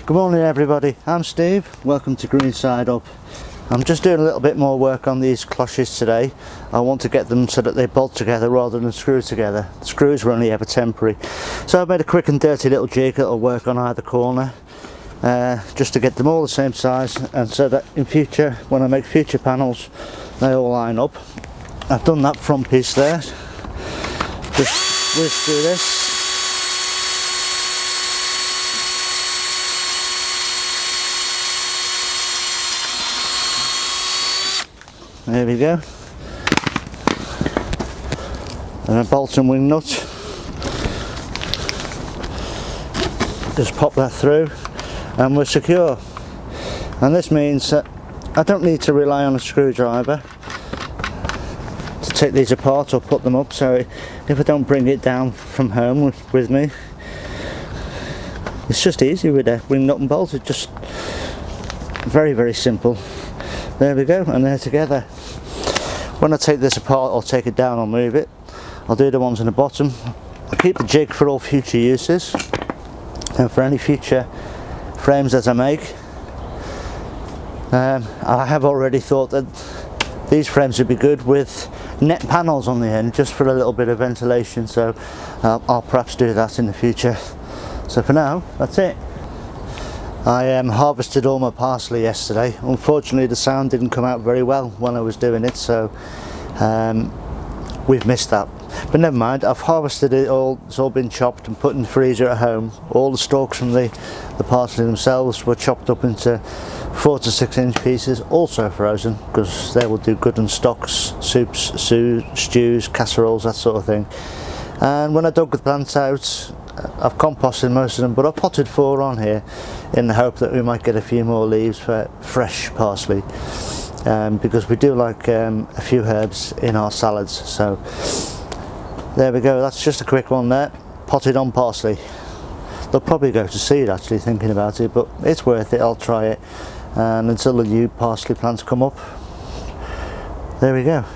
Good morning everybody, I'm Steve, welcome to Green Side Up. I'm just doing a little bit more work on these cloches today. I want to get them so that they bolt together rather than screw together. The screws were only ever temporary. So I've made a quick and dirty little jig that will work on either corner, just to get them all the same size, and so that in future, when I make future panels, they all line up. I've done that front piece there. Just whiz through this. There we go. And a bolt and wing nut. Just pop that through and we're secure. And this means that I don't need to rely on a screwdriver to take these apart or put them up, so if I don't bring it down from home with me, it's just easy with a wing nut and bolt. It's just very, very simple. There we go, and they're together. When I take this apart or take it down or move it, I'll do the ones in the bottom. I'll keep the jig for all future uses and for any future frames that I make. I have already thought that these frames would be good with net panels on the end, just for a little bit of ventilation, so I'll perhaps do that in the future. So for now, that's it. I harvested all my parsley yesterday. Unfortunately the sound didn't come out very well when I was doing it, so we've missed that. But never mind, I've harvested it all. It's all been chopped and put in the freezer at home. All the stalks from the parsley themselves were chopped up into 4 to 6 inch pieces, also frozen, because they will do good in stocks, soups, stews, casseroles, that sort of thing. And when I dug the plants out, I've composted most of them, but I potted 4 on here in the hope that we might get a few more leaves for fresh parsley, because we do like a few herbs in our salads. So there we go, that's just a quick one there, potted on parsley. They'll probably go to seed actually, thinking about it, but it's worth it, I'll try it. And until the new parsley plants come up, there we go.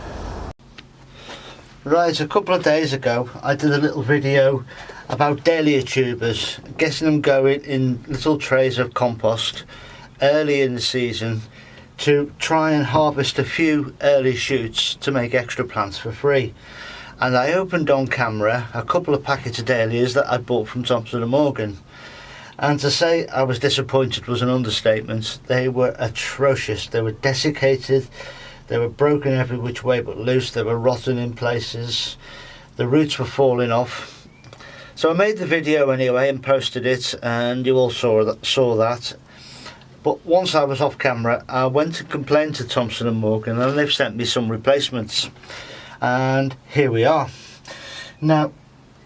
Right, a couple of days ago I did a little video about dahlia tubers, getting them going in little trays of compost early in the season to try and harvest a few early shoots to make extra plants for free. And I opened on camera a couple of packets of dahlias that I bought from Thompson and Morgan, and to say I was disappointed was an understatement. They were atrocious. They were desiccated, they were broken every which way but loose, they were rotten in places, the roots were falling off. So I made the video anyway and posted it, and you all saw that. But once I was off camera, I went to complain to Thompson and Morgan, and they've sent me some replacements. And here we are. Now,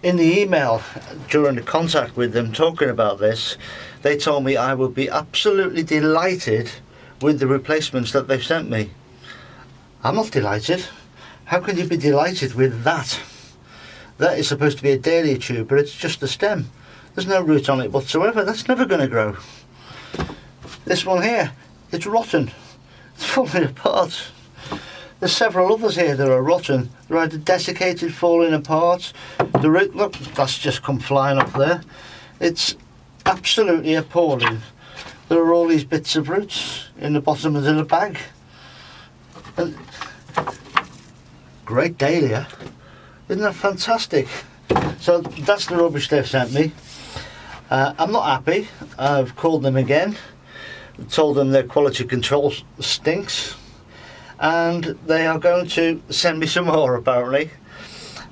in the email during the contact with them talking about this, they told me I would be absolutely delighted with the replacements that they've sent me. I'm not delighted. How can you be delighted with that? That is supposed to be a dahlia tuber, it's just a stem. There's no root on it whatsoever, that's never going to grow. This one here, it's rotten. It's falling apart. There's several others here that are rotten. They're either desiccated, falling apart. The root, look, that's just come flying off there. It's absolutely appalling. There are all these bits of roots in the bottom of the bag. And great dahlia. Isn't that fantastic? So that's the rubbish they've sent me. I'm not happy. I've called them again, told them their quality control stinks, and they are going to send me some more apparently,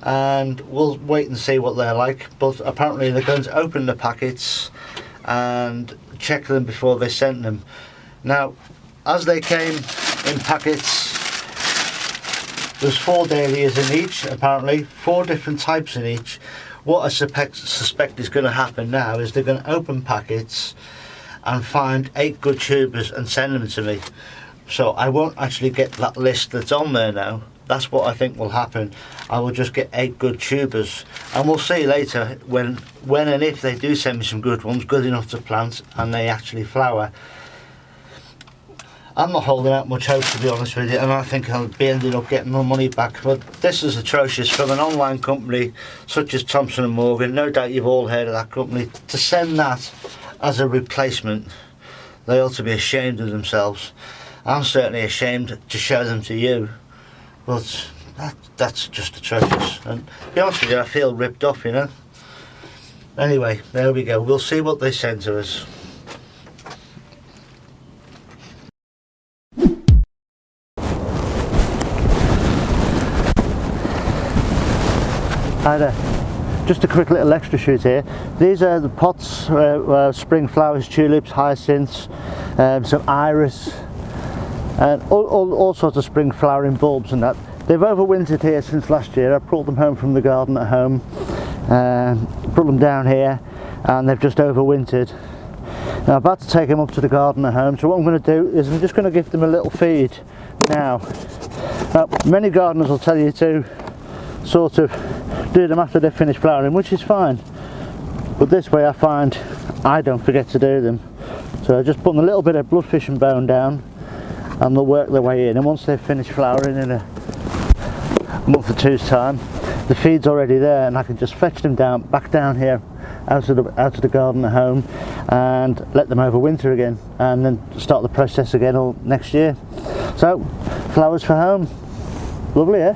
and we'll wait and see what they're like. But apparently they're going to open the packets and check them before they send them. Now, as they came in packets, there's 4 dahlias in each, apparently, 4 different types in each. What I suspect is going to happen now is they're going to open packets and find 8 good tubers and send them to me. So I won't actually get that list that's on there now. That's what I think will happen. I will just get 8 good tubers, and we'll see later when and if they do send me some good ones, good enough to plant, and they actually flower. I'm not holding out much hope, to be honest with you, and I think I'll be ending up getting my money back. But this is atrocious from an online company such as Thompson and Morgan. No doubt you've all heard of that company. To send that as a replacement, they ought to be ashamed of themselves. I'm certainly ashamed to show them to you, but that's just atrocious. And to be honest with you, I feel ripped off, you know. Anyway, there we go. We'll see what they send to us. Hi there. Just a quick little extra shoot here. These are the pots, spring flowers, tulips, hyacinths, some iris, and all sorts of spring flowering bulbs and that. They've overwintered here since last year. I brought them home from the garden at home, brought them down here, and they've just overwintered. Now I'm about to take them up to the garden at home, so what I'm going to do is I'm just going to give them a little feed now. Now many gardeners will tell you to sort of do them after they've finished flowering, which is fine, but this way I find I don't forget to do them. So I just put a little bit of bloodfish and bone down and they'll work their way in, and once they've finished flowering in a month or two's time, the feed's already there and I can just fetch them down back down here out of the garden at home and let them overwinter again, and then start the process again all next year. So flowers for home, lovely, eh?